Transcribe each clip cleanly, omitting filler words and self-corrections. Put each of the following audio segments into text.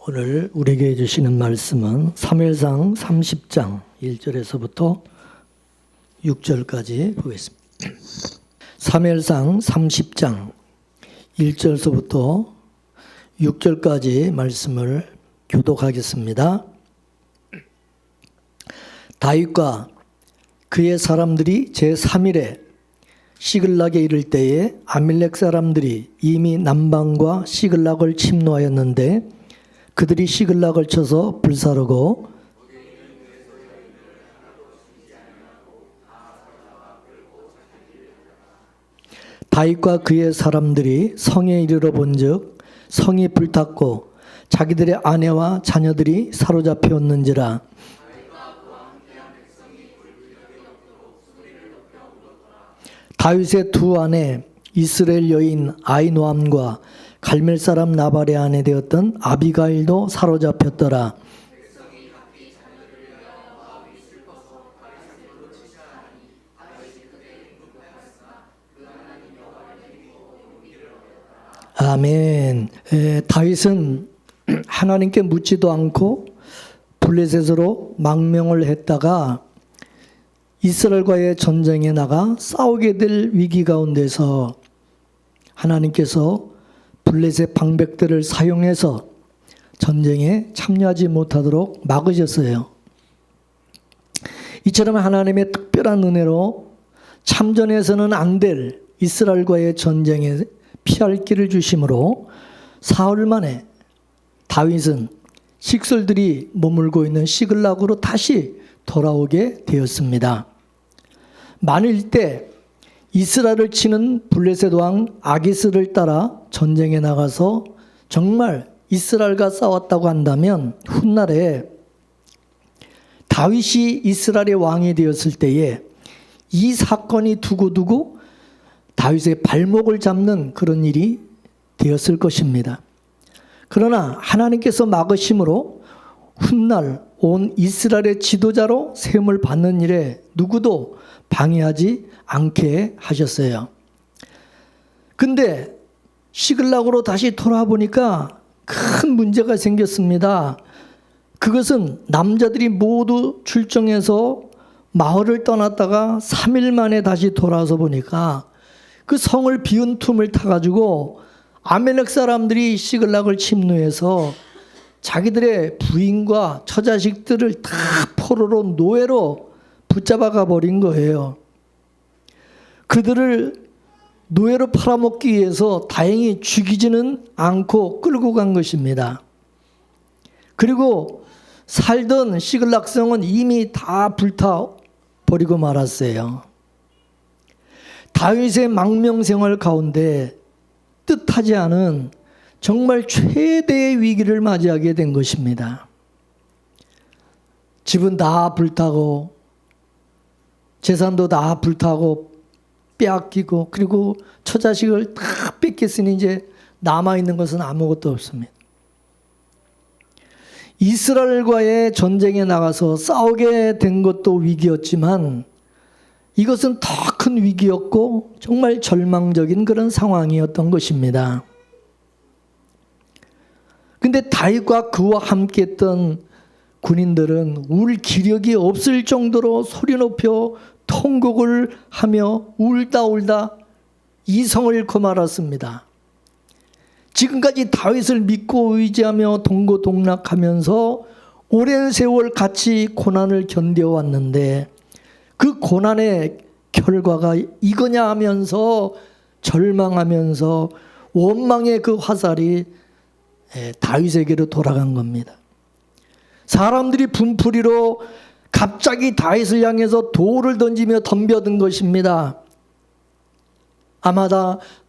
오늘 우리에게 해주시는 말씀은 사무엘상 30장 1절에서부터 6절까지 보겠습니다. 사무엘상 30장 1절서부터 6절까지 말씀을 교독하겠습니다. 다윗과 그의 사람들이 제3일에 시글락에 이를 때에 아밀렉 사람들이 이미 남방과 시글락을 침노하였는데 그들이 시글락을 쳐서 불사르고 다윗과 그의 사람들이 성에 이르러 본즉 성이 불탔고 자기들의 아내와 자녀들이 사로잡혔는지라. 다윗의 두 아내 이스라엘 여인 아히노암과 갈멜 사람 나발의 아내 되었던 아비가일도 사로잡혔더라. 아멘. 다윗은 하나님께 묻지도 않고 블레셋으로 망명을 했다가 이스라엘과의 전쟁에 나가 싸우게 될 위기 가운데서 하나님께서 블레셋 방백들을 사용해서 전쟁에 참여하지 못하도록 막으셨어요. 이처럼 하나님의 특별한 은혜로 참전해서는 안 될 이스라엘과의 전쟁에 피할 길을 주심으로 사흘 만에 다윗은 식솔들이 머물고 있는 시글락으로 다시 돌아오게 되었습니다. 만일 때 이스라엘을 치는 블레셋 왕 아기스를 따라 전쟁에 나가서 정말 이스라엘과 싸웠다고 한다면 훗날에 다윗이 이스라엘의 왕이 되었을 때에 이 사건이 두고두고 다윗의 발목을 잡는 그런 일이 되었을 것입니다. 그러나 하나님께서 막으심으로 훗날 온 이스라엘의 지도자로 세움을 받는 일에 누구도 방해하지 않게 하셨어요. 근데 시글락으로 다시 돌아보니까 큰 문제가 생겼습니다. 그것은 남자들이 모두 출정해서 마을을 떠났다가 3일 만에 다시 돌아와서 보니까 그 성을 비운 틈을 타가지고 아멜렉 사람들이 시글락을 침노해서 자기들의 부인과 처자식들을 다 포로로 노예로 붙잡아가 버린 거예요. 그들을 노예로 팔아먹기 위해서 다행히 죽이지는 않고 끌고 간 것입니다. 그리고 살던 시글락성은 이미 다 불타버리고 말았어요. 다윗의 망명생활 가운데 뜻하지 않은 정말 최대의 위기를 맞이하게 된 것입니다. 집은 다 불타고 재산도 다 불타고 빼앗기고 그리고 처자식을 다 뺏겼으니 이제 남아있는 것은 아무것도 없습니다. 이스라엘과의 전쟁에 나가서 싸우게 된 것도 위기였지만 이것은 더 큰 위기였고 정말 절망적인 그런 상황이었던 것입니다. 근데 다윗과 그와 함께했던 군인들은 울 기력이 없을 정도로 소리 높여 통곡을 하며 울다 이성을 잃고 말았습니다. 지금까지 다윗을 믿고 의지하며 동고동락하면서 오랜 세월 같이 고난을 견뎌왔는데 그 고난의 결과가 이거냐 하면서 절망하면서 원망의 그 화살이 다윗에게로 돌아간 겁니다. 사람들이 분풀이로 갑자기 다윗을 향해서 돌을 던지며 덤벼든 것입니다. 아마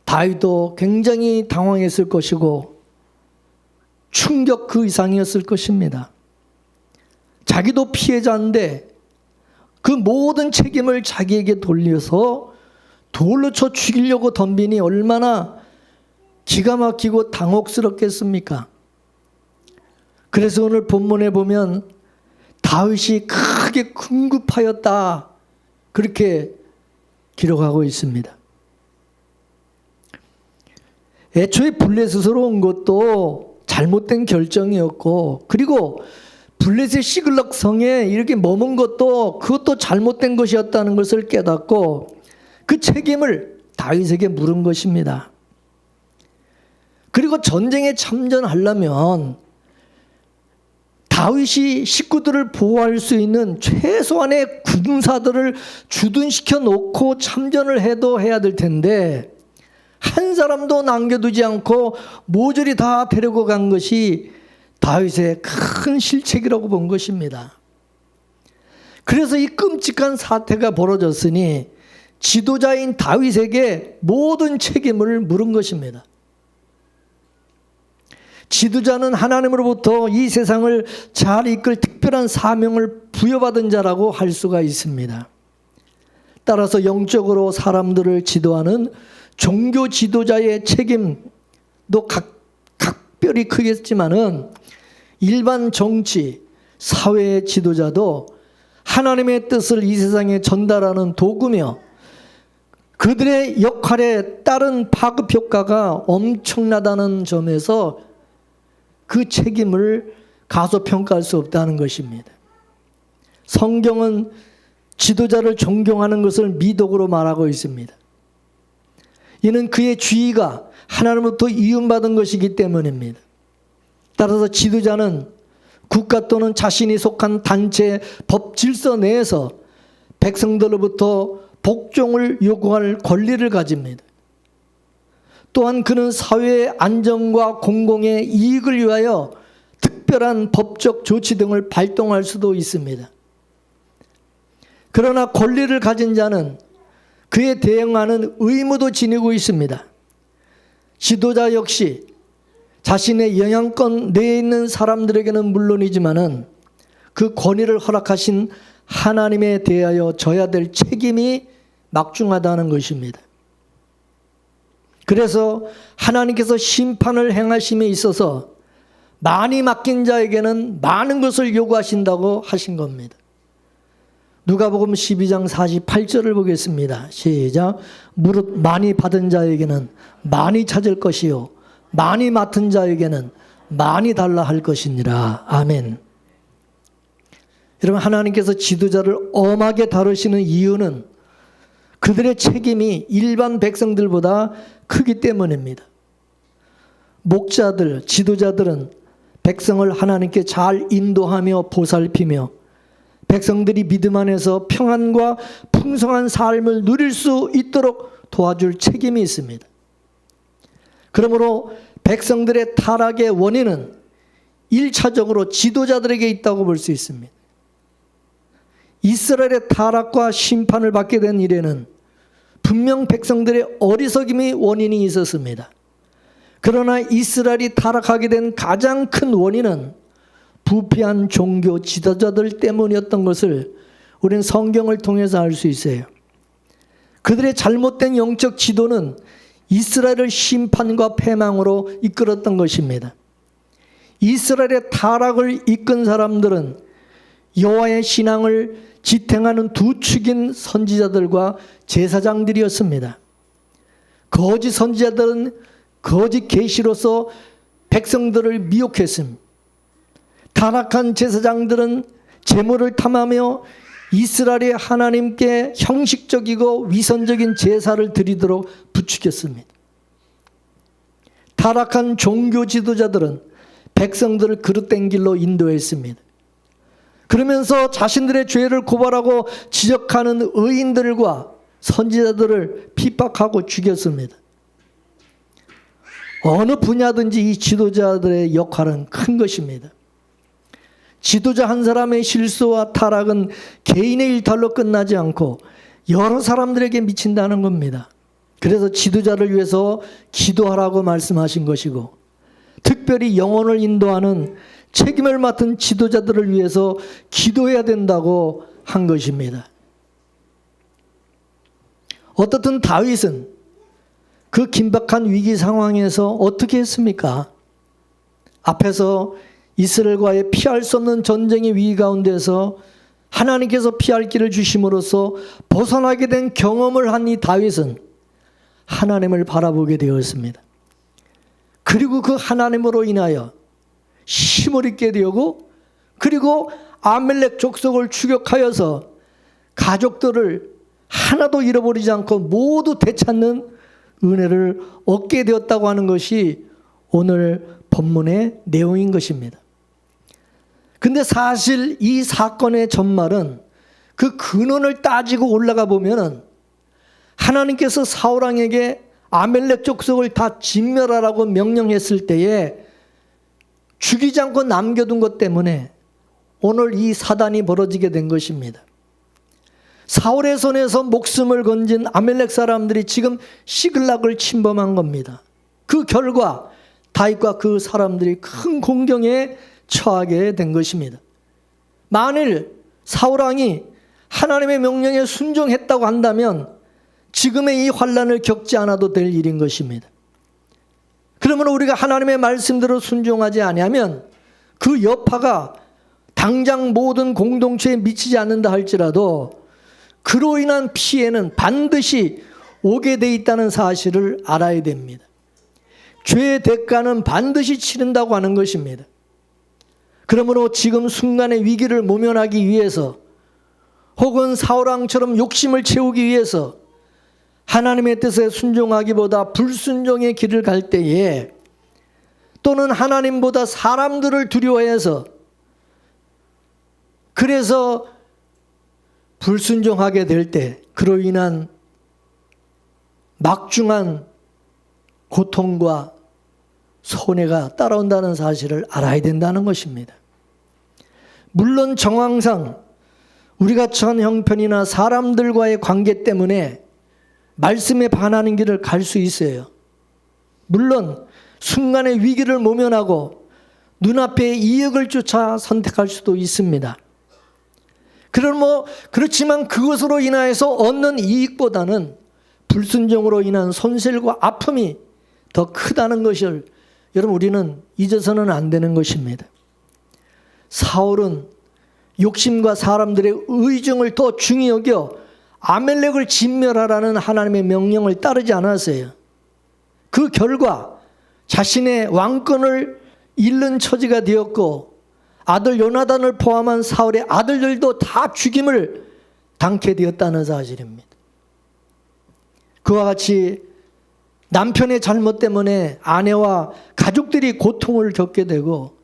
다윗도 굉장히 당황했을 것이고 충격 그 이상이었을 것입니다. 자기도 피해자인데 그 모든 책임을 자기에게 돌려서 돌로 쳐 죽이려고 덤비니 얼마나 기가 막히고 당혹스럽겠습니까? 그래서 오늘 본문에 보면 다윗이 크게 궁급하였다 그렇게 기록하고 있습니다. 애초에 블레셋으로 온 것도 잘못된 결정이었고, 그리고 블레셋 시글락 성에 이렇게 머문 것도 그것도 잘못된 것이었다는 것을 깨닫고 그 책임을 다윗에게 물은 것입니다. 그리고 전쟁에 참전하려면 다윗이 식구들을 보호할 수 있는 최소한의 군사들을 주둔시켜 놓고 참전을 해도 해야 될 텐데 한 사람도 남겨두지 않고 모조리 다 데리고 간 것이 다윗의 큰 실책이라고 본 것입니다. 그래서 이 끔찍한 사태가 벌어졌으니 지도자인 다윗에게 모든 책임을 물은 것입니다. 지도자는 하나님으로부터 이 세상을 잘 이끌 특별한 사명을 부여받은 자라고 할 수가 있습니다. 따라서 영적으로 사람들을 지도하는 종교 지도자의 책임도 각별히 크겠지만은 일반 정치, 사회의 지도자도 하나님의 뜻을 이 세상에 전달하는 도구며 그들의 역할에 따른 파급 효과가 엄청나다는 점에서 그 책임을 가소평가할 수 없다는 것입니다. 성경은 지도자를 존경하는 것을 미덕으로 말하고 있습니다. 이는 그의 지위가 하나님으로부터 이음받은 것이기 때문입니다. 따라서 지도자는 국가 또는 자신이 속한 단체의 법 질서 내에서 백성들로부터 복종을 요구할 권리를 가집니다. 또한 그는 사회의 안정과 공공의 이익을 위하여 특별한 법적 조치 등을 발동할 수도 있습니다. 그러나 권리를 가진 자는 그에 대응하는 의무도 지니고 있습니다. 지도자 역시 자신의 영향권 내에 있는 사람들에게는 물론이지만은 그 권위를 허락하신 하나님에 대하여 져야 될 책임이 막중하다는 것입니다. 그래서 하나님께서 심판을 행하심에 있어서 많이 맡긴 자에게는 많은 것을 요구하신다고 하신 겁니다. 누가복음 12장 48절을 보겠습니다. 시작. 무릇 많이 받은 자에게는 많이 찾을 것이요 많이 맡은 자에게는 많이 달라 할 것이니라. 아멘. 여러분, 하나님께서 지도자를 엄하게 다루시는 이유는 그들의 책임이 일반 백성들보다 크기 때문입니다. 목자들, 지도자들은 백성을 하나님께 잘 인도하며 보살피며 백성들이 믿음 안에서 평안과 풍성한 삶을 누릴 수 있도록 도와줄 책임이 있습니다. 그러므로 백성들의 타락의 원인은 1차적으로 지도자들에게 있다고 볼 수 있습니다. 이스라엘의 타락과 심판을 받게 된 일에는 분명 백성들의 어리석임이 원인이 있었습니다. 그러나 이스라엘이 타락하게 된 가장 큰 원인은 부패한 종교 지도자들 때문이었던 것을 우리는 성경을 통해서 알 수 있어요. 그들의 잘못된 영적 지도는 이스라엘을 심판과 패망으로 이끌었던 것입니다. 이스라엘의 타락을 이끈 사람들은 여호와의 신앙을 지탱하는 두 축인 선지자들과 제사장들이었습니다. 거짓 선지자들은 거짓 계시로서 백성들을 미혹했습니다. 타락한 제사장들은 제물을 탐하며 이스라엘의 하나님께 형식적이고 위선적인 제사를 드리도록 부추겼습니다. 타락한 종교 지도자들은 백성들을 그릇된 길로 인도했습니다. 그러면서 자신들의 죄를 고발하고 지적하는 의인들과 선지자들을 핍박하고 죽였습니다. 어느 분야든지 이 지도자들의 역할은 큰 것입니다. 지도자 한 사람의 실수와 타락은 개인의 일탈로 끝나지 않고 여러 사람들에게 미친다는 겁니다. 그래서 지도자를 위해서 기도하라고 말씀하신 것이고, 특별히 영혼을 인도하는 책임을 맡은 지도자들을 위해서 기도해야 된다고 한 것입니다. 어떻든 다윗은 그 긴박한 위기 상황에서 어떻게 했습니까? 앞에서 이스라엘과의 피할 수 없는 전쟁의 위기 가운데서 하나님께서 피할 길을 주심으로써 벗어나게 된 경험을 한 이 다윗은 하나님을 바라보게 되었습니다. 그리고 그 하나님으로 인하여 힘을 입게 되고, 그리고 아멜렉 족속을 추격하여서 가족들을 하나도 잃어버리지 않고 모두 되찾는 은혜를 얻게 되었다고 하는 것이 오늘 본문의 내용인 것입니다. 근데 사실 이 사건의 전말은 그 근원을 따지고 올라가 보면은 하나님께서 사울왕에게 아멜렉 족속을 다 진멸하라고 명령했을 때에 죽이지 않고 남겨둔 것 때문에 오늘 이 사단이 벌어지게 된 것입니다. 사울의 손에서 목숨을 건진 아멜렉 사람들이 지금 시글락을 침범한 겁니다. 그 결과 다윗과 그 사람들이 큰 공경에 처하게 된 것입니다. 만일 사울왕이 하나님의 명령에 순종했다고 한다면 지금의 이 환난을 겪지 않아도 될 일인 것입니다. 그러면 우리가 하나님의 말씀대로 순종하지 아니하면 그 여파가 당장 모든 공동체에 미치지 않는다 할지라도 그로 인한 피해는 반드시 오게 돼 있다는 사실을 알아야 됩니다. 죄의 대가는 반드시 치른다고 하는 것입니다. 그러므로 지금 순간의 위기를 모면하기 위해서 혹은 사울왕처럼 욕심을 채우기 위해서 하나님의 뜻에 순종하기보다 불순종의 길을 갈 때에, 또는 하나님보다 사람들을 두려워해서 그래서 불순종하게 될 때 그로 인한 막중한 고통과 손해가 따라온다는 사실을 알아야 된다는 것입니다. 물론 정황상 우리가 처한 형편이나 사람들과의 관계 때문에 말씀에 반하는 길을 갈 수 있어요. 물론 순간의 위기를 모면하고 눈앞의 이익을 쫓아 선택할 수도 있습니다. 그렇지만 그것으로 인하여서 얻는 이익보다는 불순종으로 인한 손실과 아픔이 더 크다는 것을 여러분 우리는 잊어서는 안 되는 것입니다. 사울은 욕심과 사람들의 의중을 더 중히 여겨 아멜렉을 진멸하라는 하나님의 명령을 따르지 않았어요. 그 결과 자신의 왕권을 잃는 처지가 되었고 아들 요나단을 포함한 사울의 아들들도 다 죽임을 당케 되었다는 사실입니다. 그와 같이 남편의 잘못 때문에 아내와 가족들이 고통을 겪게 되고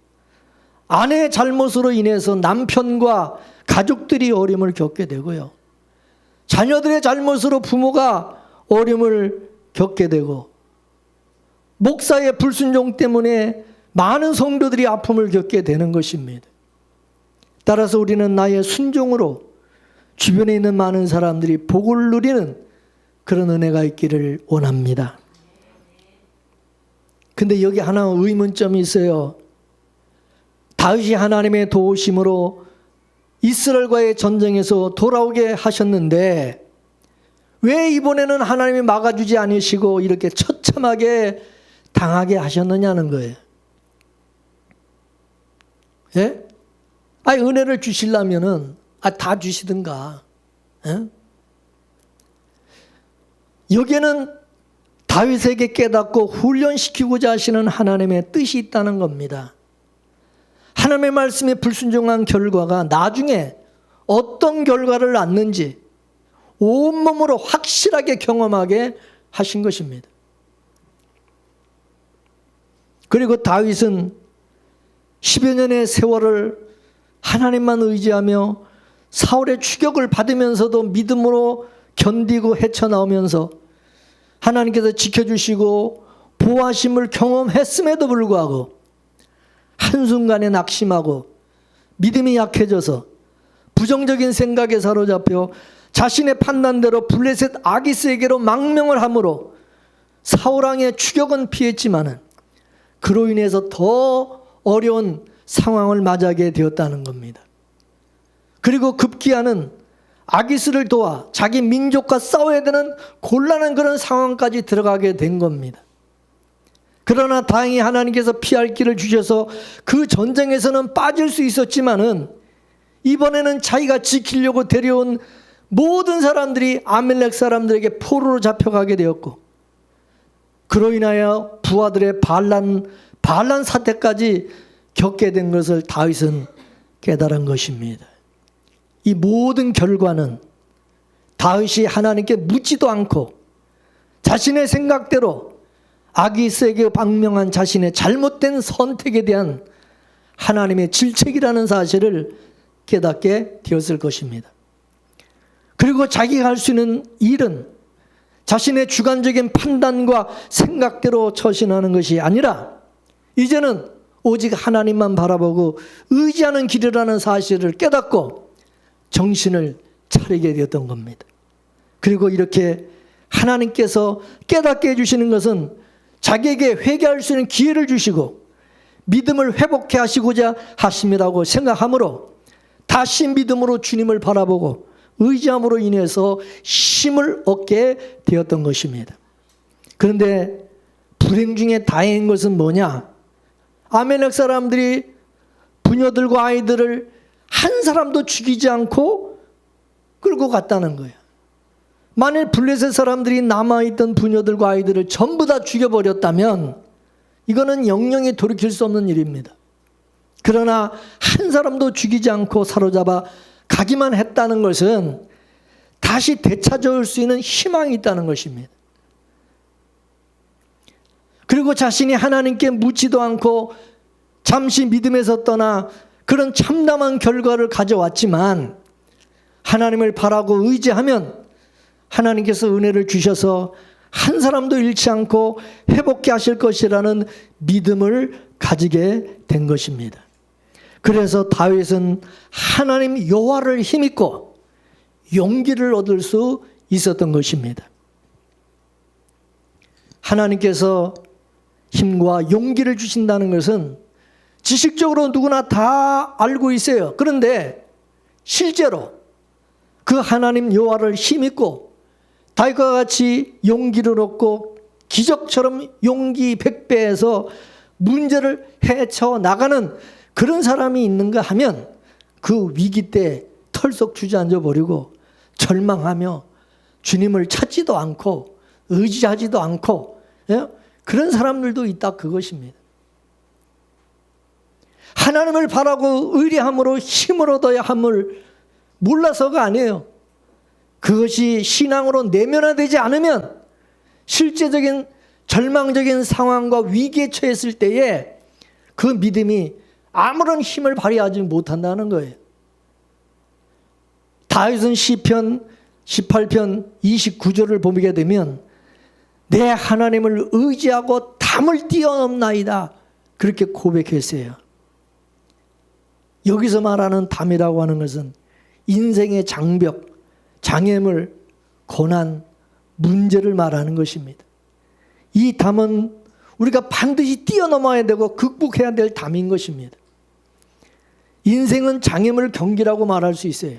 아내의 잘못으로 인해서 남편과 가족들이 어려움을 겪게 되고요. 자녀들의 잘못으로 부모가 어려움을 겪게 되고 목사의 불순종 때문에 많은 성도들이 아픔을 겪게 되는 것입니다. 따라서 우리는 나의 순종으로 주변에 있는 많은 사람들이 복을 누리는 그런 은혜가 있기를 원합니다. 근데 여기 하나 의문점이 있어요. 다윗이 하나님의 도우심으로 이스라엘과의 전쟁에서 돌아오게 하셨는데 왜 이번에는 하나님이 막아주지 않으시고 이렇게 처참하게 당하게 하셨느냐는 거예요. 예? 은혜를 주시려면은 다 주시든가. 예? 여기에는 다윗에게 깨닫고 훈련시키고자 하시는 하나님의 뜻이 있다는 겁니다. 하나님의 말씀에 불순종한 결과가 나중에 어떤 결과를 낳는지 온몸으로 확실하게 경험하게 하신 것입니다. 그리고 다윗은 10여 년의 세월을 하나님만 의지하며 사울의 추격을 받으면서도 믿음으로 견디고 헤쳐나오면서 하나님께서 지켜주시고 보호하심을 경험했음에도 불구하고 한순간에 낙심하고 믿음이 약해져서 부정적인 생각에 사로잡혀 자신의 판단대로 블레셋 아기스에게로 망명을 함으로 사울왕의 추격은 피했지만은 그로 인해서 더 어려운 상황을 맞이하게 되었다는 겁니다. 그리고 급기야는 아기스를 도와 자기 민족과 싸워야 되는 곤란한 그런 상황까지 들어가게 된 겁니다. 그러나 다행히 하나님께서 피할 길을 주셔서 그 전쟁에서는 빠질 수 있었지만은 이번에는 자기가 지키려고 데려온 모든 사람들이 아멜렉 사람들에게 포로로 잡혀가게 되었고 그로 인하여 부하들의 반란 사태까지 겪게 된 것을 다윗은 깨달은 것입니다. 이 모든 결과는 다윗이 하나님께 묻지도 않고 자신의 생각대로 아기스에게 방명한 자신의 잘못된 선택에 대한 하나님의 질책이라는 사실을 깨닫게 되었을 것입니다. 그리고 자기가 할 수 있는 일은 자신의 주관적인 판단과 생각대로 처신하는 것이 아니라 이제는 오직 하나님만 바라보고 의지하는 길이라는 사실을 깨닫고 정신을 차리게 되었던 겁니다. 그리고 이렇게 하나님께서 깨닫게 해주시는 것은 자기에게 회개할 수 있는 기회를 주시고 믿음을 회복해 하시고자 하심이라고 생각하므로 다시 믿음으로 주님을 바라보고 의지함으로 인해서 힘을 얻게 되었던 것입니다. 그런데 불행 중에 다행인 것은 뭐냐? 아멜렉 사람들이 부녀들과 아이들을 한 사람도 죽이지 않고 끌고 갔다는 거예요. 만일 블레셋 사람들이 남아있던 부녀들과 아이들을 전부 다 죽여버렸다면 이거는 영영이 돌이킬 수 없는 일입니다. 그러나 한 사람도 죽이지 않고 사로잡아 가기만 했다는 것은 다시 되찾아올 수 있는 희망이 있다는 것입니다. 그리고 자신이 하나님께 묻지도 않고 잠시 믿음에서 떠나 그런 참담한 결과를 가져왔지만 하나님을 바라고 의지하면 하나님께서 은혜를 주셔서 한 사람도 잃지 않고 회복케 하실 것이라는 믿음을 가지게 된 것입니다. 그래서 다윗은 하나님 여호와를 힘입고 용기를 얻을 수 있었던 것입니다. 하나님께서 힘과 용기를 주신다는 것은 지식적으로 누구나 다 알고 있어요. 그런데 실제로 그 하나님 여호와를 힘입고 다윗과 같이 용기를 얻고 기적처럼 용기 100배에서 문제를 헤쳐나가는 그런 사람이 있는가 하면 그 위기 때 털썩 주저앉아 버리고 절망하며 주님을 찾지도 않고 의지하지도 않고 그런 사람들도 있다, 그것입니다. 하나님을 바라고 의뢰함으로 힘을 얻어야 함을 몰라서가 아니에요. 그것이 신앙으로 내면화되지 않으면 실제적인 절망적인 상황과 위기에 처했을 때에 그 믿음이 아무런 힘을 발휘하지 못한다는 거예요. 다윗은 시편 18편 29절을 보게 되면 내 하나님을 의지하고 담을 뛰어넘나이다, 그렇게 고백했어요. 여기서 말하는 담이라고 하는 것은 인생의 장벽, 장애물, 고난, 문제를 말하는 것입니다. 이 담은 우리가 반드시 뛰어넘어야 되고 극복해야 될 담인 것입니다. 인생은 장애물 경기라고 말할 수 있어요.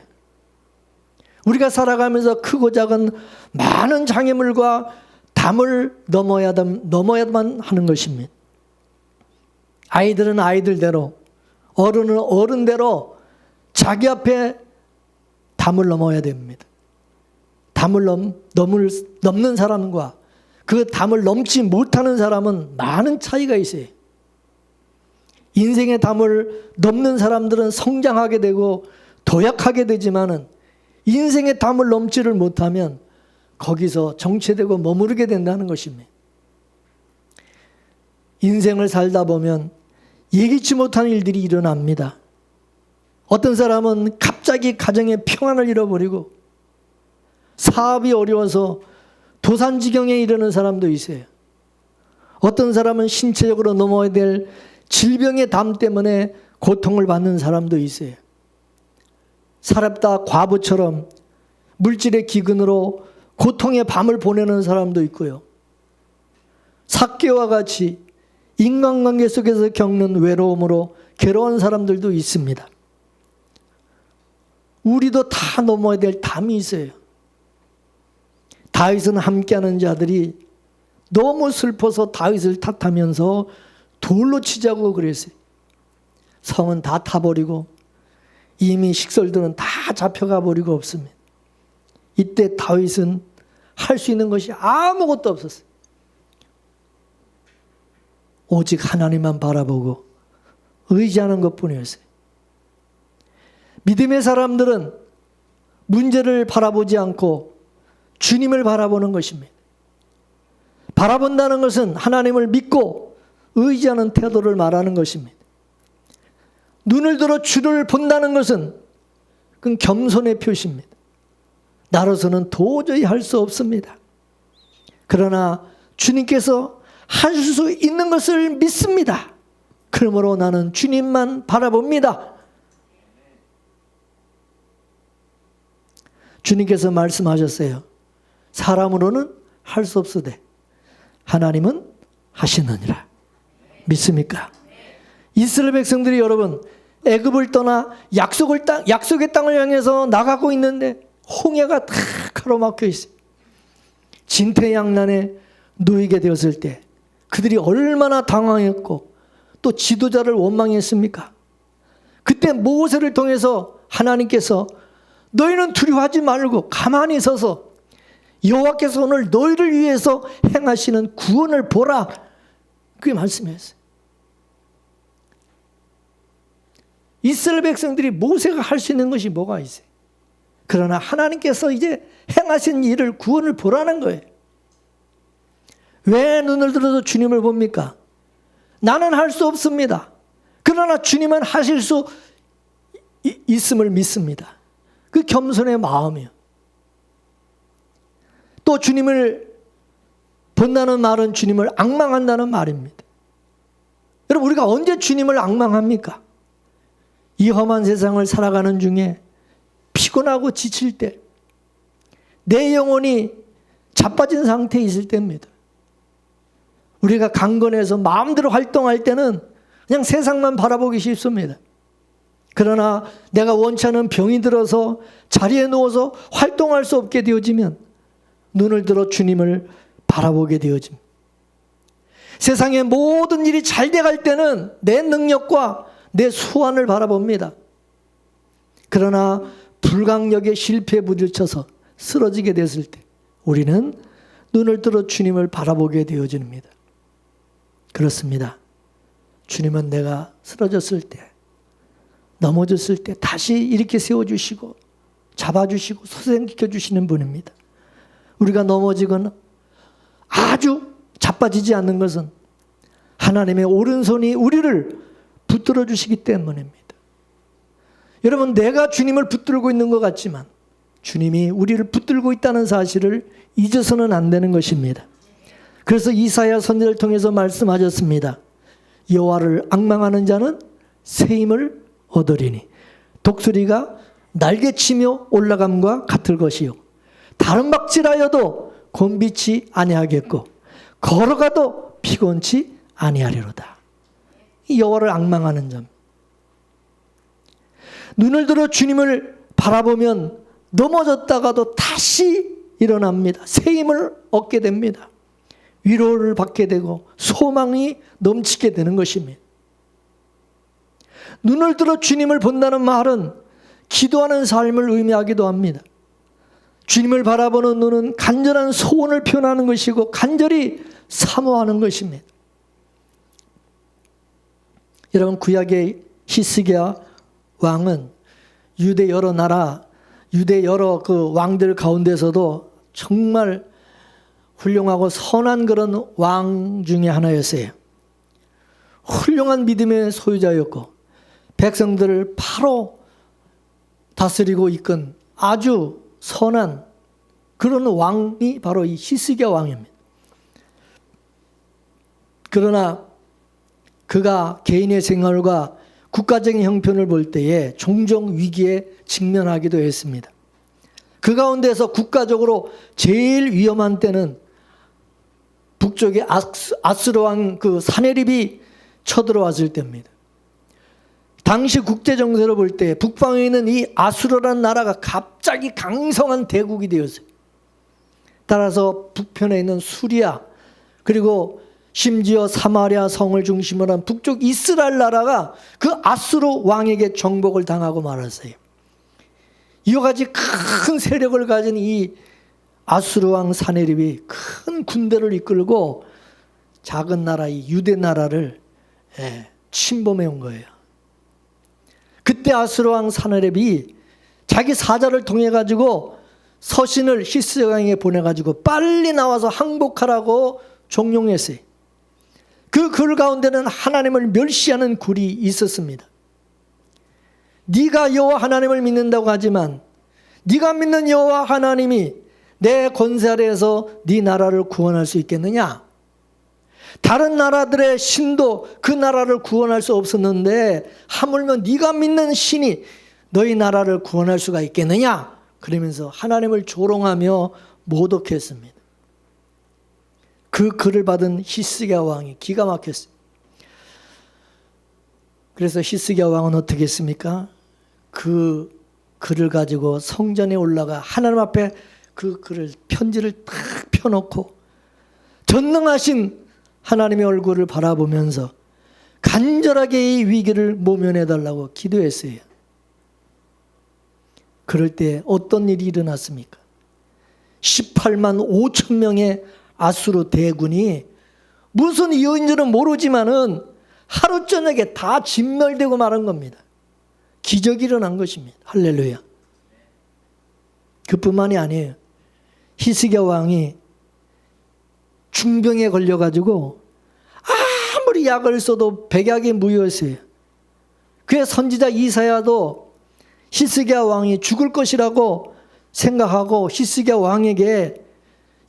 우리가 살아가면서 크고 작은 많은 장애물과 담을 넘어야만 하는 것입니다. 아이들은 아이들대로, 어른은 어른대로 자기 앞에 담을 넘어야 됩니다. 담을 넘는 사람과 그 담을 넘지 못하는 사람은 많은 차이가 있어요. 인생의 담을 넘는 사람들은 성장하게 되고 도약하게 되지만은 인생의 담을 넘지를 못하면 거기서 정체되고 머무르게 된다는 것입니다. 인생을 살다 보면 예기치 못한 일들이 일어납니다. 어떤 사람은 갑자기 가정의 평안을 잃어버리고 사업이 어려워서 도산지경에 이르는 사람도 있어요. 어떤 사람은 신체적으로 넘어야 될 질병의 담 때문에 고통을 받는 사람도 있어요. 살았다 과부처럼 물질의 기근으로 고통의 밤을 보내는 사람도 있고요. 삭개와 같이 인간관계 속에서 겪는 외로움으로 괴로운 사람들도 있습니다. 우리도 다 넘어야 될 담이 있어요. 다윗은 함께하는 자들이 너무 슬퍼서 다윗을 탓하면서 돌로 치자고 그랬어요. 성은 다 타버리고 이미 식솔들은 다 잡혀가 버리고 없습니다. 이때 다윗은 할 수 있는 것이 아무것도 없었어요. 오직 하나님만 바라보고 의지하는 것뿐이었어요. 믿음의 사람들은 문제를 바라보지 않고 주님을 바라보는 것입니다. 바라본다는 것은 하나님을 믿고 의지하는 태도를 말하는 것입니다. 눈을 들어 주를 본다는 것은 그건 겸손의 표시입니다. 나로서는 도저히 할 수 없습니다. 그러나 주님께서 하실 수 있는 것을 믿습니다. 그러므로 나는 주님만 바라봅니다. 주님께서 말씀하셨어요. 사람으로는 할 수 없으되 하나님은 하시느니라. 믿습니까? 이스라엘 백성들이 여러분 애굽을 떠나 약속의 땅을 향해서 나가고 있는데 홍해가 다 가로막혀 있어요. 진퇴양난에 놓이게 되었을 때 그들이 얼마나 당황했고 또 지도자를 원망했습니까? 그때 모세를 통해서 하나님께서 너희는 두려워하지 말고 가만히 서서 여호와께서 오늘 너희를 위해서 행하시는 구원을 보라. 그게 말씀이었어요. 이스라엘 백성들이 모세가 할 수 있는 것이 뭐가 있어요? 그러나 하나님께서 이제 행하신 일을 구원을 보라는 거예요. 왜 눈을 들어서 주님을 봅니까? 나는 할 수 없습니다. 그러나 주님은 하실 수 있음을 믿습니다. 그 겸손의 마음이요. 또 주님을 본다는 말은 주님을 앙망한다는 말입니다. 여러분 우리가 언제 주님을 앙망합니까? 이 험한 세상을 살아가는 중에 피곤하고 지칠 때, 내 영혼이 자빠진 상태에 있을 때입니다. 우리가 강건해서 마음대로 활동할 때는 그냥 세상만 바라보기 쉽습니다. 그러나 내가 원치 않은 병이 들어서 자리에 누워서 활동할 수 없게 되어지면 눈을 들어 주님을 바라보게 되어집니다. 세상의 모든 일이 잘 돼갈 때는 내 능력과 내 수완을 바라봅니다. 그러나 불강력의 실패에 부딪혀서 쓰러지게 됐을 때 우리는 눈을 들어 주님을 바라보게 되어집니다. 그렇습니다. 주님은 내가 쓰러졌을 때, 넘어졌을 때 다시 이렇게 세워주시고 잡아주시고 소생시켜주시는 분입니다. 우리가 넘어지거나 아주 자빠지지 않는 것은 하나님의 오른손이 우리를 붙들어 주시기 때문입니다. 여러분 내가 주님을 붙들고 있는 것 같지만 주님이 우리를 붙들고 있다는 사실을 잊어서는 안 되는 것입니다. 그래서 이사야 선지자를 통해서 말씀하셨습니다. 여호와를 앙망하는 자는 새 힘을 얻으리니 독수리가 날개치며 올라감과 같을 것이요 다른 박질하여도 곤비치 아니하겠고 걸어가도 피곤치 아니하리로다. 이 여호와를 앙망하는 점. 눈을 들어 주님을 바라보면 넘어졌다가도 다시 일어납니다. 새 힘을 얻게 됩니다. 위로를 받게 되고 소망이 넘치게 되는 것입니다. 눈을 들어 주님을 본다는 말은 기도하는 삶을 의미하기도 합니다. 주님을 바라보는 눈은 간절한 소원을 표현하는 것이고 간절히 사모하는 것입니다. 여러분 구약의 히스기야 왕은 유대 여러 나라, 유대 여러 그 왕들 가운데서도 정말 훌륭하고 선한 그런 왕 중에 하나였어요. 훌륭한 믿음의 소유자였고 백성들을 바로 다스리고 이끈 아주 선한 그런 왕이 바로 이 히스기야 왕입니다. 그러나 그가 개인의 생활과 국가적인 형편을 볼 때에 종종 위기에 직면하기도 했습니다. 그 가운데서 국가적으로 제일 위험한 때는 북쪽의 아수르 왕 그 사네립이 쳐들어왔을 때입니다. 당시 국제 정세로 볼 때 북방에 있는 이 아수르라는 나라가 갑자기 강성한 대국이 되었어요. 따라서 북편에 있는 수리아 그리고 심지어 사마리아 성을 중심으로 한 북쪽 이스라엘 나라가 그 아수르 왕에게 정복을 당하고 말았어요. 이와 같이 큰 세력을 가진 이 아수르 왕 사네립이 큰 군대를 이끌고 작은 나라 이 유대 나라를 침범해 온 거예요. 그때 아수르 왕 사나렙이 자기 사자를 통해 가지고 서신을 히스기야 왕에게 보내 가지고 빨리 나와서 항복하라고 종용했어요. 그 글 가운데는 하나님을 멸시하는 글이 있었습니다. 네가 여호와 하나님을 믿는다고 하지만 네가 믿는 여호와 하나님이 내 권세 아래에서 네 나라를 구원할 수 있겠느냐? 다른 나라들의 신도 그 나라를 구원할 수 없었는데 하물며 네가 믿는 신이 너희 나라를 구원할 수가 있겠느냐? 그러면서 하나님을 조롱하며 모독했습니다. 그 글을 받은 히스기야 왕이 기가 막혔어요. 그래서 히스기야 왕은 어떻게 했습니까? 그 글을 가지고 성전에 올라가 하나님 앞에 그 글을 편지를 딱 펴놓고 전능하신 하나님의 얼굴을 바라보면서 간절하게 이 위기를 모면해달라고 기도했어요. 그럴 때 어떤 일이 일어났습니까? 18만 5천 명의 아수르 대군이 무슨 이유인지는 모르지만은 하루 저녁에 다 진멸되고 말한 겁니다. 기적이 일어난 것입니다. 할렐루야. 그뿐만이 아니에요. 히스기야 왕이 중병에 걸려가지고 아무리 약을 써도 백약이 무효였어요. 그의 선지자 이사야도 히스기야 왕이 죽을 것이라고 생각하고 히스기야 왕에게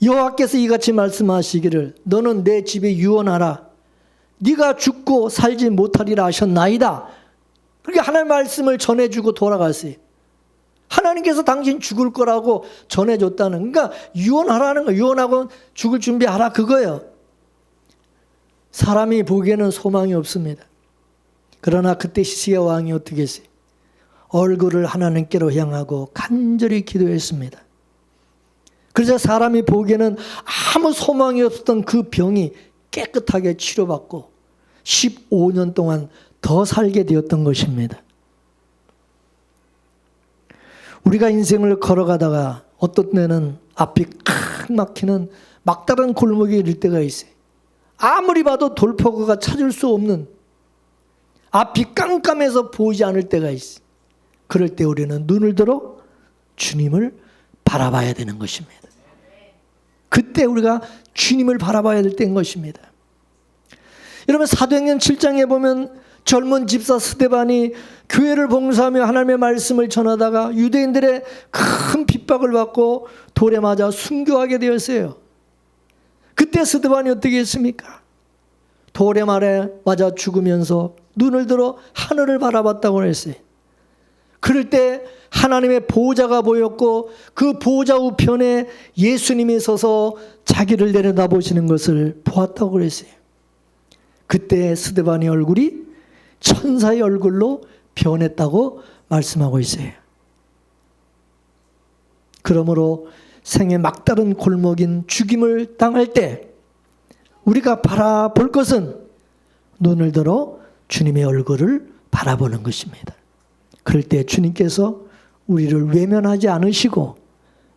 여호와께서 이같이 말씀하시기를 너는 내 집에 유언하라. 네가 죽고 살지 못하리라 하셨나이다. 그렇게 하나님의 말씀을 전해주고 돌아갔어요. 하나님께서 당신 죽을 거라고 전해줬다는, 그러니까 유언하라는 거예요. 유언하고 죽을 준비하라 그거예요. 사람이 보기에는 소망이 없습니다. 그러나 그때 히스기야 왕이 어떻게 했어요? 얼굴을 하나님께로 향하고 간절히 기도했습니다. 그래서 사람이 보기에는 아무 소망이 없었던 그 병이 깨끗하게 치료받고 15년 동안 더 살게 되었던 것입니다. 우리가 인생을 걸어가다가 어떤 때는 앞이 칵 막히는 막다른 골목에 이를 때가 있어요. 아무리 봐도 돌파구가 찾을 수 없는, 앞이 깜깜해서 보이지 않을 때가 있어요. 그럴 때 우리는 눈을 들어 주님을 바라봐야 되는 것입니다. 그때 우리가 주님을 바라봐야 될 때인 것입니다. 여러분, 사도행전 7장에 보면 젊은 집사 스데반이 교회를 봉사하며 하나님의 말씀을 전하다가 유대인들의 큰 핍박을 받고 돌에 맞아 순교하게 되었어요. 그때 스데반이 어떻게 했습니까? 돌에 맞아 죽으면서 눈을 들어 하늘을 바라봤다고 했어요. 그럴 때 하나님의 보호자가 보였고 그 보호자 우편에 예수님이 서서 자기를 내려다보시는 것을 보았다고 그랬어요. 그때 스데반의 얼굴이 천사의 얼굴로 변했다고 말씀하고 있어요. 그러므로 생의 막다른 골목인 죽임을 당할 때 우리가 바라볼 것은 눈을 들어 주님의 얼굴을 바라보는 것입니다. 그럴 때 주님께서 우리를 외면하지 않으시고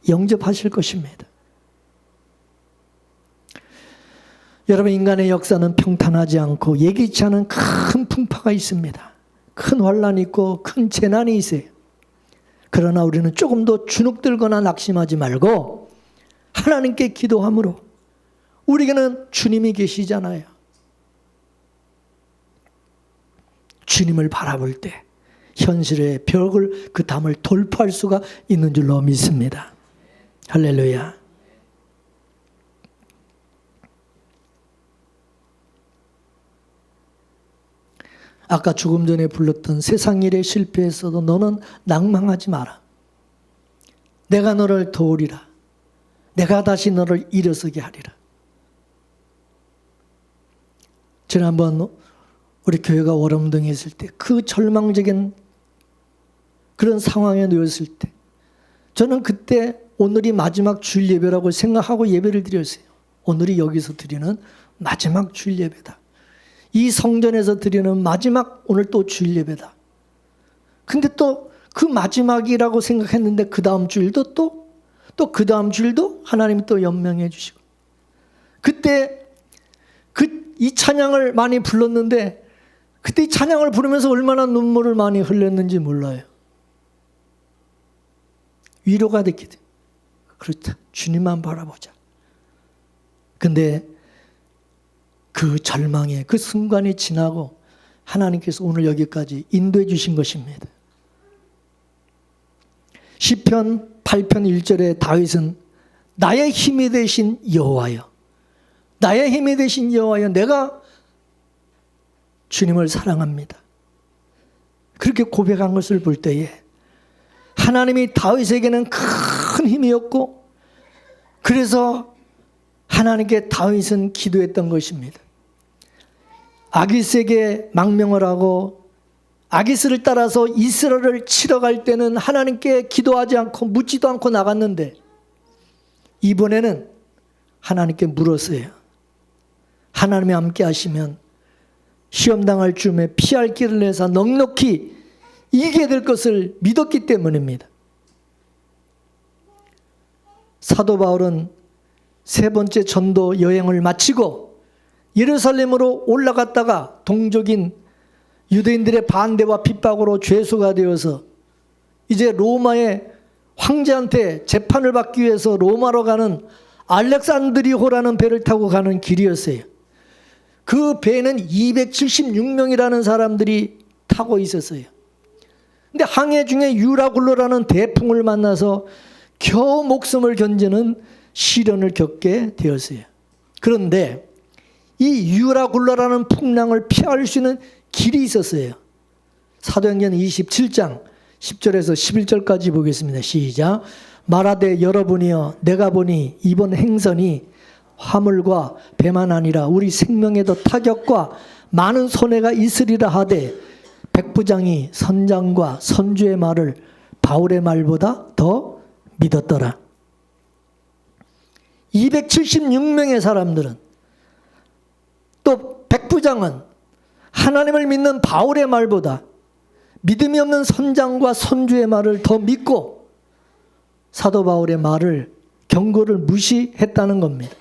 영접하실 것입니다. 여러분, 인간의 역사는 평탄하지 않고 예기치 않은 큰 풍파가 있습니다. 큰 환란이 있고 큰 재난이 있어요. 그러나 우리는 조금도 주눅들거나 낙심하지 말고 하나님께 기도함으로, 우리에게는 주님이 계시잖아요. 주님을 바라볼 때 현실의 벽을, 그 담을 돌파할 수가 있는 줄로 믿습니다. 할렐루야. 아까 조금 전에 불렀던 세상 일에 실패했어도 너는 낭망하지 마라. 내가 너를 도우리라. 내가 다시 너를 일어서게 하리라. 지난번 우리 교회가 월엄동에 있을 때 그 절망적인 그런 상황에 놓였을 때 저는 그때 오늘이 마지막 주일 예배라고 생각하고 예배를 드렸어요. 오늘이 여기서 드리는 마지막 주일 예배다. 이 성전에서 드리는 마지막 오늘 또 주일 예배다. 근데 또 그 마지막이라고 생각했는데 그 다음 주일도 또 그 다음 주일도 하나님이 또 연명해 주시고, 그때 이 찬양을 많이 불렀는데 그때 이 찬양을 부르면서 얼마나 눈물을 많이 흘렸는지 몰라요. 위로가 됐기 때문에. 그렇다. 주님만 바라보자. 근데 그 절망의 그 순간이 지나고 하나님께서 오늘 여기까지 인도해 주신 것입니다. 시편 8편 1절에 다윗은 나의 힘이 되신 여호와여, 나의 힘이 되신 여호와여, 내가 주님을 사랑합니다. 그렇게 고백한 것을 볼 때에 하나님이 다윗에게는 큰 힘이었고, 그래서 하나님께 다윗은 기도했던 것입니다. 아기스에게 망명을 하고 아기스를 따라서 이스라엘을 치러 갈 때는 하나님께 기도하지 않고 묻지도 않고 나갔는데, 이번에는 하나님께 물었어요. 하나님이 함께 하시면 시험당할 즈음에 피할 길을 내서 넉넉히 이기게 될 것을 믿었기 때문입니다. 사도 바울은 세 번째 전도 여행을 마치고 예루살렘으로 올라갔다가 동족인 유대인들의 반대와 핍박으로 죄수가 되어서 이제 로마의 황제한테 재판을 받기 위해서 로마로 가는 알렉산드리호라는 배를 타고 가는 길이었어요. 그 배는 276명이라는 사람들이 타고 있었어요. 근데 항해 중에 유라굴로라는 대풍을 만나서 겨우 목숨을 견디는 시련을 겪게 되었어요. 그런데 이 유라굴로라는 풍랑을 피할 수 있는 길이 있었어요. 사도행전 27장 10절에서 11절까지 보겠습니다. 시작. 말하되 여러분이여 내가 보니 이번 행선이 화물과 배만 아니라 우리 생명에도 타격과 많은 손해가 있으리라 하되 백부장이 선장과 선주의 말을 바울의 말보다 더 믿었더라. 276명의 사람들은, 또 백부장은 하나님을 믿는 바울의 말보다 믿음이 없는 선장과 선주의 말을 더 믿고 사도 바울의 말을, 경고를 무시했다는 겁니다.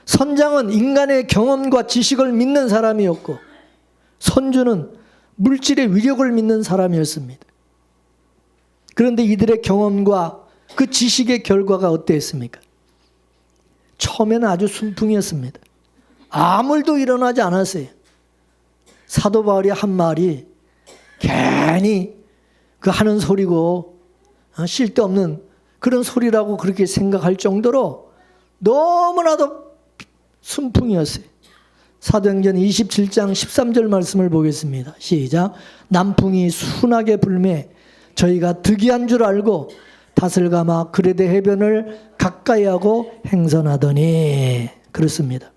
선장은 인간의 경험과 지식을 믿는 사람이었고, 선주는 물질의 위력을 믿는 사람이었습니다. 그런데 이들의 경험과 그 지식의 결과가 어땠습니까? 처음에는 아주 순풍이었습니다. 아무 일도 일어나지 않았어요. 사도 바울이 한 말이 괜히 그 하는 소리고 쓸데없는 그런 소리라고 그렇게 생각할 정도로 너무나도 순풍이었어요. 사도행전 27장 13절 말씀을 보겠습니다. 시작. 남풍이 순하게 불매 저희가 득이한 줄 알고 닷을 감아 그레데 해변을 가까이 하고 행선하더니. 그렇습니다.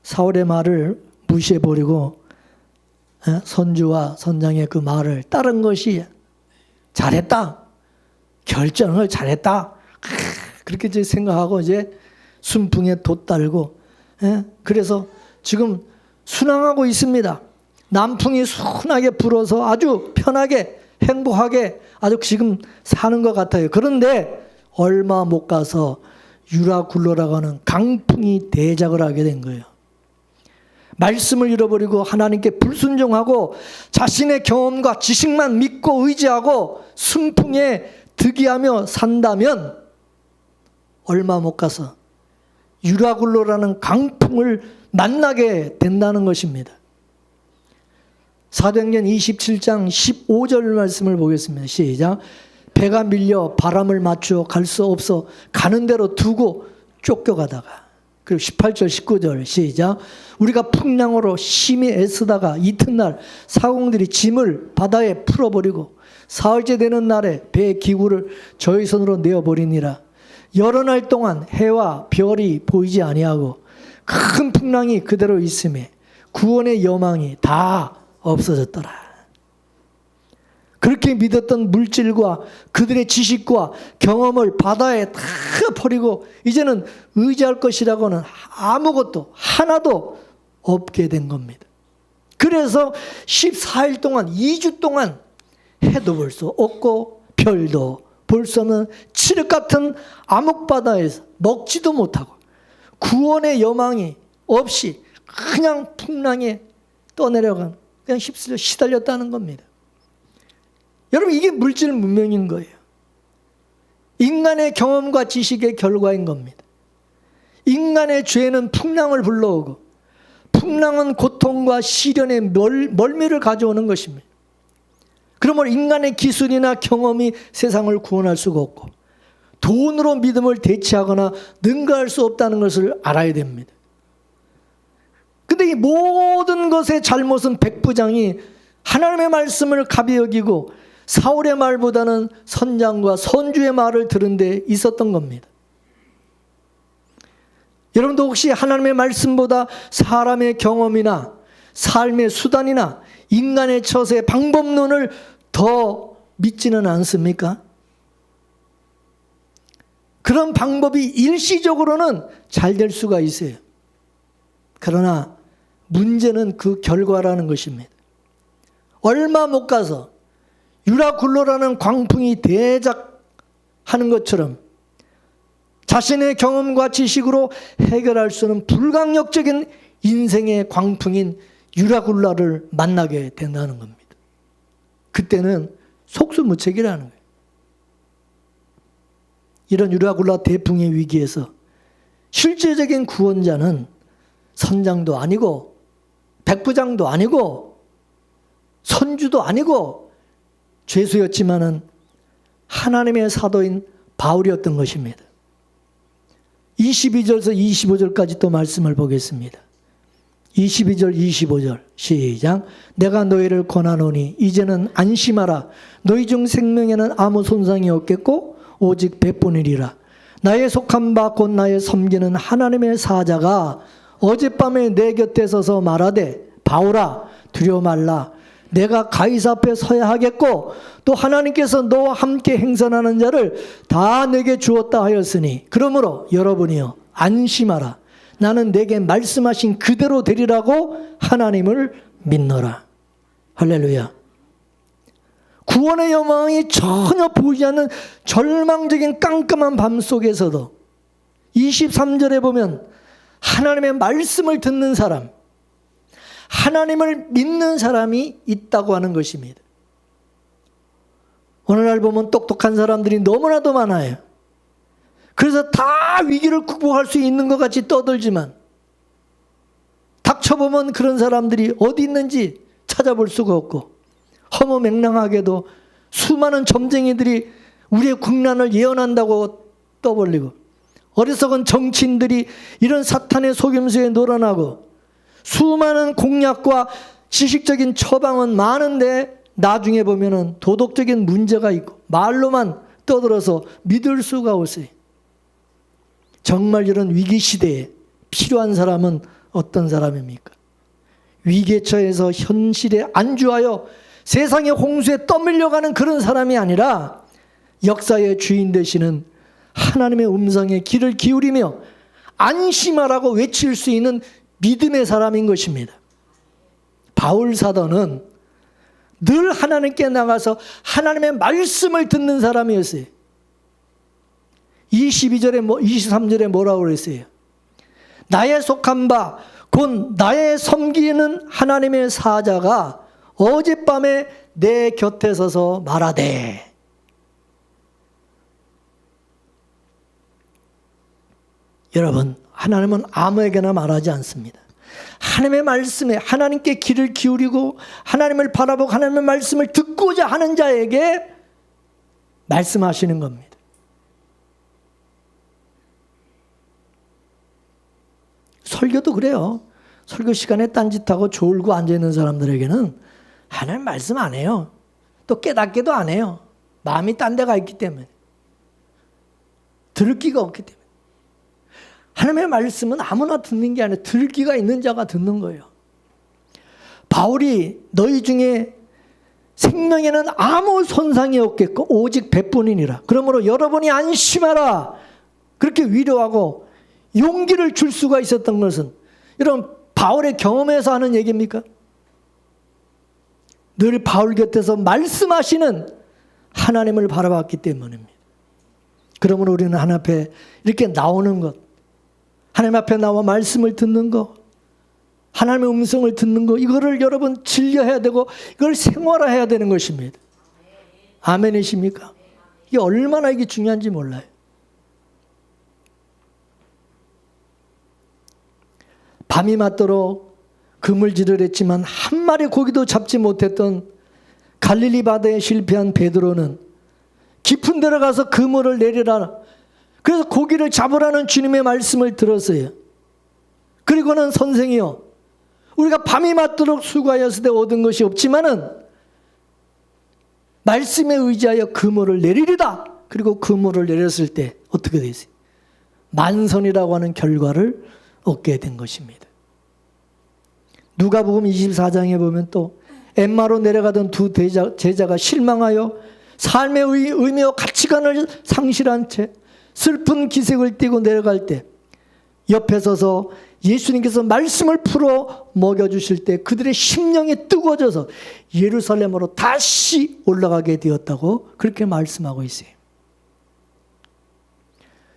사울의 말을 무시해버리고 선주와 선장의 그 말을 따른 것이 잘했다, 결정을 잘했다, 그렇게 이제 생각하고 이제 순풍에 돛달고, 그래서 지금 순항하고 있습니다. 남풍이 순하게 불어서 아주 편하게 행복하게 아주 지금 사는 것 같아요. 그런데 얼마 못 가서 유라굴로라고 하는 강풍이 대작을 하게 된 거예요. 말씀을 잃어버리고 하나님께 불순종하고 자신의 경험과 지식만 믿고 의지하고 순풍에 득이하며 산다면 얼마 못 가서 유라굴로라는 강풍을 만나게 된다는 것입니다. 사도행전 27장 15절 말씀을 보겠습니다. 시작. 배가 밀려 바람을 맞추어 갈 수 없어 가는 대로 두고 쫓겨가다가. 그리고 18절 19절 시작. 우리가 풍랑으로 심히 애쓰다가 이튿날 사공들이 짐을 바다에 풀어버리고 사흘째 되는 날에 배의 기구를 저희 손으로 내어버리니라. 여러 날 동안 해와 별이 보이지 아니하고 큰 풍랑이 그대로 있음에 구원의 여망이 다 없어졌더라. 그렇게 믿었던 물질과 그들의 지식과 경험을 바다에 다 버리고 이제는 의지할 것이라고는 아무것도 하나도 없게 된 겁니다. 그래서 14일 동안 2주 동안 해도 볼 수 없고 별도 볼 수 없는 칠흑 같은 암흑바다에서 먹지도 못하고 구원의 여망이 없이 그냥 풍랑에 떠내려간, 그냥 휩쓸려 시달렸다는 겁니다. 여러분, 이게 물질 문명인 거예요. 인간의 경험과 지식의 결과인 겁니다. 인간의 죄는 풍랑을 불러오고, 풍랑은 고통과 시련의 멀미를 가져오는 것입니다. 그러므로 인간의 기술이나 경험이 세상을 구원할 수가 없고, 돈으로 믿음을 대체하거나 능가할 수 없다는 것을 알아야 됩니다. 근데 이 모든 것의 잘못은 백부장이 하나님의 말씀을 가벼이 여기고 사울의 말보다는 선장과 선주의 말을 들은 데 있었던 겁니다. 여러분도 혹시 하나님의 말씀보다 사람의 경험이나 삶의 수단이나 인간의 처세, 방법론을 더 믿지는 않습니까? 그런 방법이 일시적으로는 잘 될 수가 있어요. 그러나 문제는 그 결과라는 것입니다. 얼마 못 가서 유라굴로라는 광풍이 대작하는 것처럼 자신의 경험과 지식으로 해결할 수는 불가역적인 인생의 광풍인 유라굴라를 만나게 된다는 겁니다. 그때는 속수무책이라는 거예요. 이런 유라굴라 대풍의 위기에서 실제적인 구원자는 선장도 아니고 백부장도 아니고 선주도 아니고 죄수였지만은 하나님의 사도인 바울이었던 것입니다. 22절에서 25절까지 또 말씀을 보겠습니다. 22절 25절 시작. 내가 너희를 권하노니 이제는 안심하라. 너희 중 생명에는 아무 손상이 없겠고 오직 배뿐이리라. 나의 속한 바 곧 나의 섬기는 하나님의 사자가 어젯밤에 내 곁에 서서 말하되 바울아 두려워 말라. 내가 가이사 앞에 서야 하겠고 또 하나님께서 너와 함께 행선하는 자를 다 내게 주었다 하였으니 그러므로 여러분이여 안심하라. 나는 내게 말씀하신 그대로 되리라고 하나님을 믿노라. 할렐루야. 구원의 여망이 전혀 보이지 않는 절망적인 깜깜한 밤 속에서도 23절에 보면 하나님의 말씀을 듣는 사람, 하나님을 믿는 사람이 있다고 하는 것입니다. 오늘날 보면 똑똑한 사람들이 너무나도 많아요. 그래서 다 위기를 극복할 수 있는 것 같이 떠들지만 닥쳐보면 그런 사람들이 어디 있는지 찾아볼 수가 없고 허무맹랑하게도 수많은 점쟁이들이 우리의 국난을 예언한다고 떠벌리고 어리석은 정치인들이 이런 사탄의 속임수에 놀아나고 수많은 공약과 지식적인 처방은 많은데 나중에 보면은 도덕적인 문제가 있고 말로만 떠들어서 믿을 수가 없어요. 정말 이런 위기 시대에 필요한 사람은 어떤 사람입니까? 위기에 처해서 현실에 안주하여 세상의 홍수에 떠밀려가는 그런 사람이 아니라 역사의 주인 되시는 하나님의 음성에 귀를 기울이며 안심하라고 외칠 수 있는 믿음의 사람인 것입니다. 바울 사도는 늘 하나님께 나가서 하나님의 말씀을 듣는 사람이었어요. 23절에 뭐라고 그랬어요? 나의 속한 바 곧 나의 섬기는 하나님의 사자가 어젯밤에 내 곁에 서서 말하되. 여러분, 하나님은 아무에게나 말하지 않습니다. 하나님의 말씀에 하나님께 귀를 기울이고 하나님을 바라보고 하나님의 말씀을 듣고자 하는 자에게 말씀하시는 겁니다. 설교도 그래요. 설교 시간에 딴짓하고 졸고 앉아있는 사람들에게는 하나님 말씀 안 해요. 또 깨닫게도 안 해요. 마음이 딴 데가 있기 때문에. 들을 기가 없기 때문에. 하나님의 말씀은 아무나 듣는 게 아니라 들을 기가 있는 자가 듣는 거예요. 바울이 너희 중에 생명에는 아무 손상이 없겠고 오직 배뿐이니라. 그러므로 여러분이 안심하라. 그렇게 위로하고 용기를 줄 수가 있었던 것은 여러분 바울의 경험에서 하는 얘기입니까? 늘 바울 곁에서 말씀하시는 하나님을 바라봤기 때문입니다. 그러므로 우리는 하나님 앞에 이렇게 나오는 것, 하나님 앞에 나와 말씀을 듣는 것, 하나님의 음성을 듣는 거, 이거를 여러분 즐겨해야 되고 이걸 생활화해야 되는 것입니다. 아멘이십니까? 이게 얼마나 이게 중요한지 몰라요. 밤이 맞도록 그물질을 했지만 한 마리 고기도 잡지 못했던 갈릴리 바다에 실패한 베드로는 깊은 데로 가서 그물을 내리라. 그래서 고기를 잡으라는 주님의 말씀을 들었어요. 그리고는 선생이요, 우리가 밤이 맞도록 수고하였을 때 얻은 것이 없지만은 말씀에 의지하여 그물을 내리리다. 그리고 그물을 내렸을 때 어떻게 되세요? 만선이라고 하는 결과를 얻게 된 것입니다. 누가복음 24장에 보면 또 엠마로 내려가던 두 제자가 실망하여 삶의 의미와 가치관을 상실한 채 슬픈 기색을 띠고 내려갈 때 옆에 서서 예수님께서 말씀을 풀어 먹여주실 때 그들의 심령이 뜨거워져서 예루살렘으로 다시 올라가게 되었다고 그렇게 말씀하고 있어요.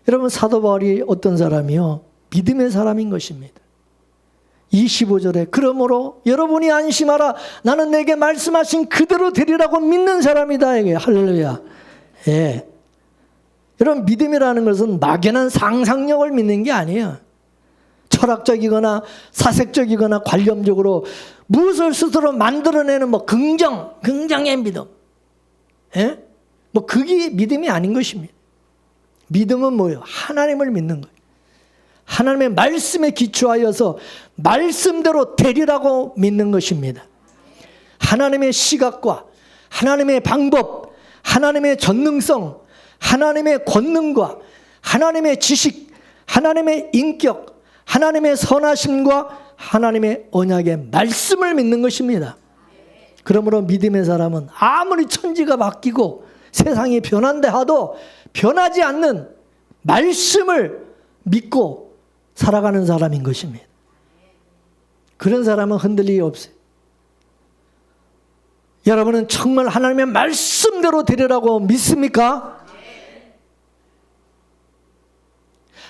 여러분, 사도 바울이 어떤 사람이요? 믿음의 사람인 것입니다. 25절에 그러므로 여러분이 안심하라, 나는 내게 말씀하신 그대로 되리라고 믿는 사람이다. 이게 할렐루야. 예. 여러분, 믿음이라는 것은 막연한 상상력을 믿는 게 아니에요. 철학적이거나 사색적이거나 관념적으로 무엇을 스스로 만들어내는 긍정의 믿음. 예? 그게 믿음이 아닌 것입니다. 믿음은 뭐예요? 하나님을 믿는 거예요. 하나님의 말씀에 기초하여서 말씀대로 되리라고 믿는 것입니다. 하나님의 시각과 하나님의 방법, 하나님의 전능성, 하나님의 권능과 하나님의 지식, 하나님의 인격, 하나님의 선하심과 하나님의 언약의 말씀을 믿는 것입니다. 그러므로 믿음의 사람은 아무리 천지가 바뀌고 세상이 변한다 하도 변하지 않는 말씀을 믿고 살아가는 사람인 것입니다. 그런 사람은 흔들림이 없어요. 여러분은 정말 하나님의 말씀대로 되리라고 믿습니까?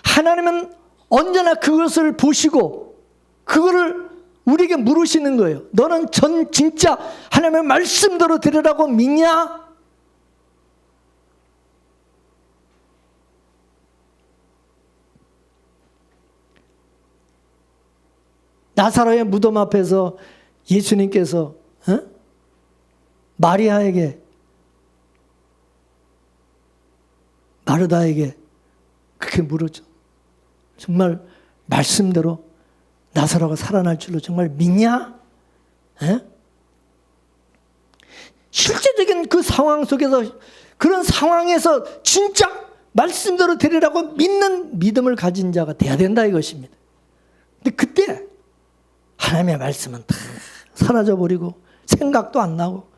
하나님은 언제나 그것을 보시고 그거를 우리에게 물으시는 거예요. 너는 진짜 하나님의 말씀대로 되리라고 믿냐? 나사로의 무덤 앞에서 예수님께서 마리아에게, 마르다에게 그렇게 물었죠. 정말 말씀대로 나사로가 살아날 줄로 정말 믿냐? 실제적인 그 상황 속에서, 그런 상황에서 진짜 말씀대로 되리라고 믿는 믿음을 가진 자가 돼야 된다 이것입니다. 근데 그때 하나님의 말씀은 다 사라져버리고 생각도 안 나고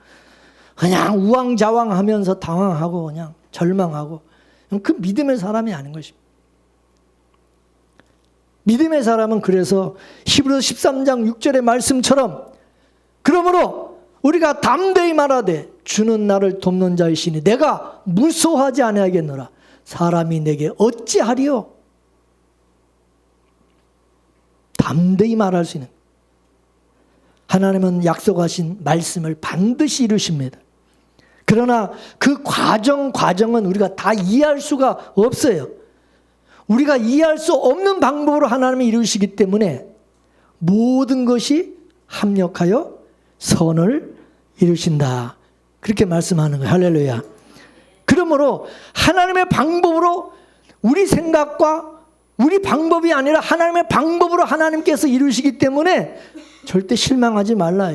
그냥 우왕좌왕하면서 당황하고 그냥 절망하고, 그 믿음의 사람이 아닌 것입니다. 믿음의 사람은 그래서 히브리서 13장 6절의 말씀처럼 그러므로 우리가 담대히 말하되 주는 나를 돕는 자이시니 내가 무서워하지 아니하겠노라. 사람이 내게 어찌하리요? 담대히 말할 수 있는, 하나님은 약속하신 말씀을 반드시 이루십니다. 그러나 그 과정은 우리가 다 이해할 수가 없어요. 우리가 이해할 수 없는 방법으로 하나님이 이루시기 때문에 모든 것이 합력하여 선을 이루신다. 그렇게 말씀하는 거예요. 할렐루야. 그러므로 하나님의 방법으로, 우리 생각과 우리 방법이 아니라 하나님의 방법으로 하나님께서 이루시기 때문에 절대 실망하지 말라.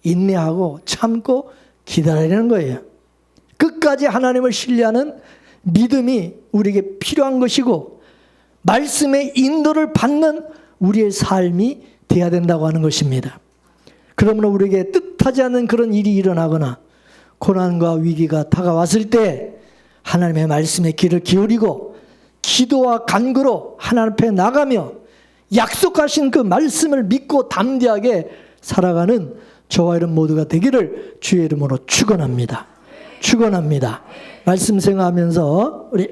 인내하고 참고 기다리는 거예요. 끝까지 하나님을 신뢰하는 믿음이 우리에게 필요한 것이고 말씀의 인도를 받는 우리의 삶이 되어야 된다고 하는 것입니다. 그러므로 우리에게 뜻하지 않는 그런 일이 일어나거나 고난과 위기가 다가왔을 때 하나님의 말씀에 귀를 기울이고 기도와 간구로 하나님 앞에 나가며 약속하신 그 말씀을 믿고 담대하게 살아가는 저와 여러분 모두가 되기를 주의 이름으로 축원합니다. 축원합니다. 말씀 생각하면서 우리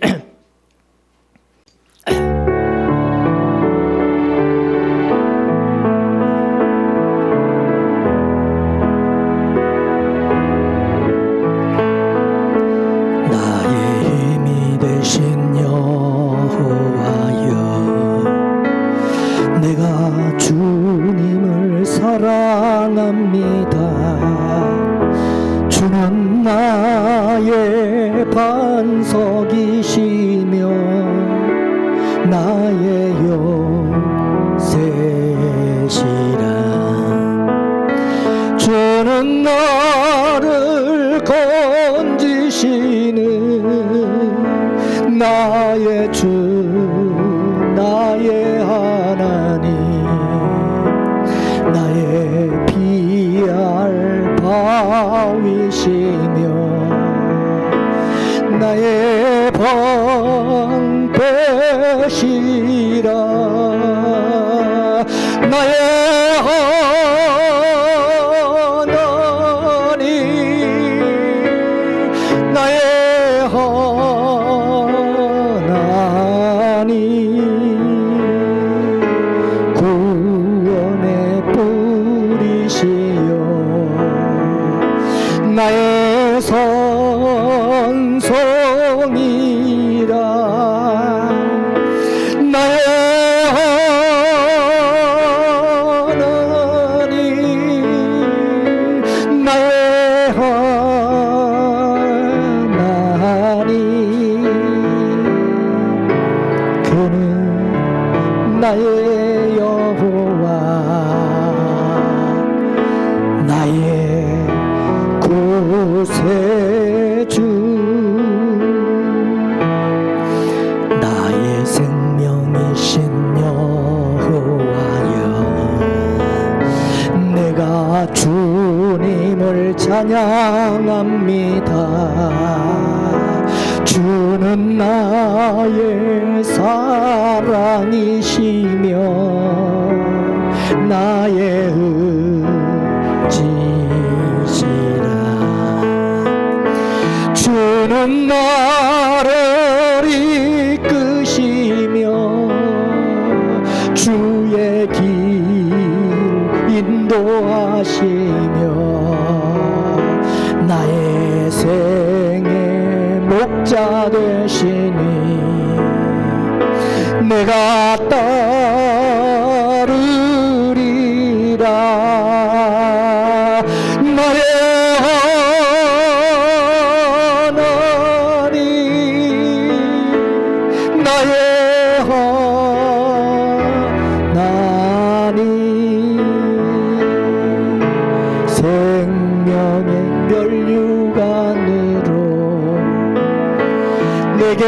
주는 나의 반석이시며 나의 요새시라. 주는 나를 건지시는 나의 주 나의 하나님, 나의 피할 바위시며 나의 방패시라. 나의 하나님, 나의 하나님, 구원의 뿌리시여 나의 선송이라. 나의 하나님, 나의 하나님, 그는 나의 여호와 나의 구세주, 나의 생명이신 여호와여, 내가 주님을 찬양합니다. 주는 나의 사랑이시며 나의 의지시라. 주는 나를 이끄시며 주의 길 인도하시며 나의 생의 목자 되시니 내가 따르리라. 나의 하나님, 나의 하나님, 생명의 면류관으로 내게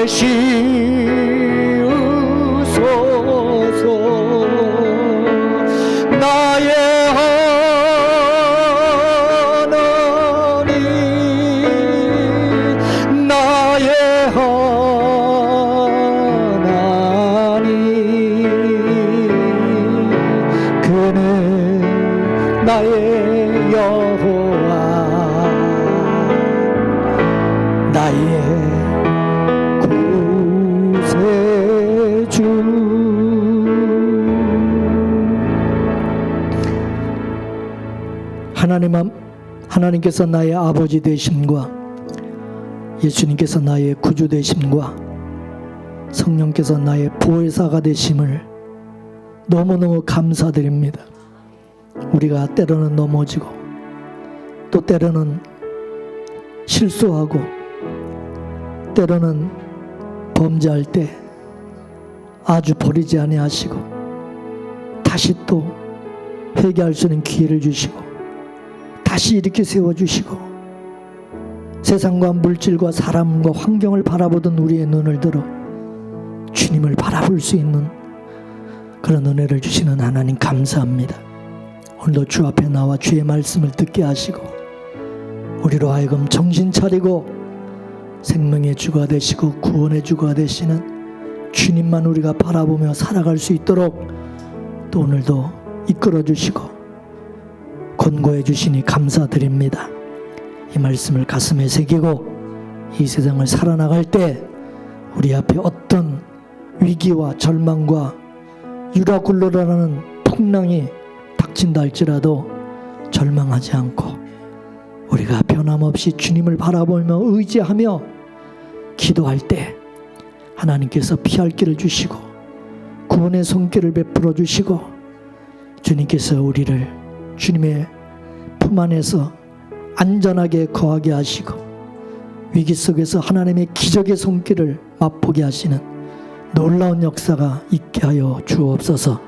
씌우소서. 나의 하나님, 나의 하나님, 그는 나의 여호와 나의 구세주. 하나님께서 나의 아버지 되심과 예수님께서 나의 구주 되심과 성령께서 나의 보혜사가 되심을 너무너무 감사드립니다. 우리가 때로는 넘어지고 또 때로는 실수하고 때로는 범죄할 때 아주 버리지 아니하시고 다시 또 회개할 수 있는 기회를 주시고 다시 이렇게 세워주시고 세상과 물질과 사람과 환경을 바라보던 우리의 눈을 들어 주님을 바라볼 수 있는 그런 은혜를 주시는 하나님 감사합니다. 오늘도 주 앞에 나와 주의 말씀을 듣게 하시고 우리로 하여금 정신 차리고 생명의 주가 되시고 구원의 주가 되시는 주님만 우리가 바라보며 살아갈 수 있도록 또 오늘도 이끌어 주시고 권고해 주시니 감사드립니다. 이 말씀을 가슴에 새기고 이 세상을 살아나갈 때 우리 앞에 어떤 위기와 절망과 유라굴로라는 풍랑이 닥친다 할지라도 절망하지 않고 우리가 변함없이 주님을 바라보며 의지하며 기도할 때 하나님께서 피할 길을 주시고 구원의 손길을 베풀어 주시고 주님께서 우리를 주님의 품 안에서 안전하게 거하게 하시고 위기 속에서 하나님의 기적의 손길을 맛보게 하시는 놀라운 역사가 있게 하여 주옵소서.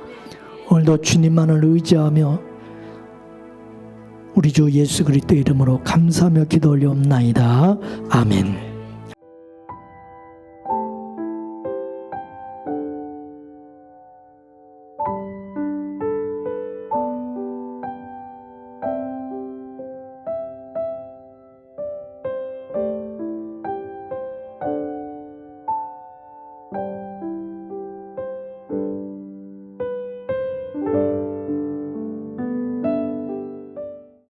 오늘도 주님만을 의지하며 우리 주 예수 그리스도 이름으로 감사하며 기도 올려옵나이다. 아멘.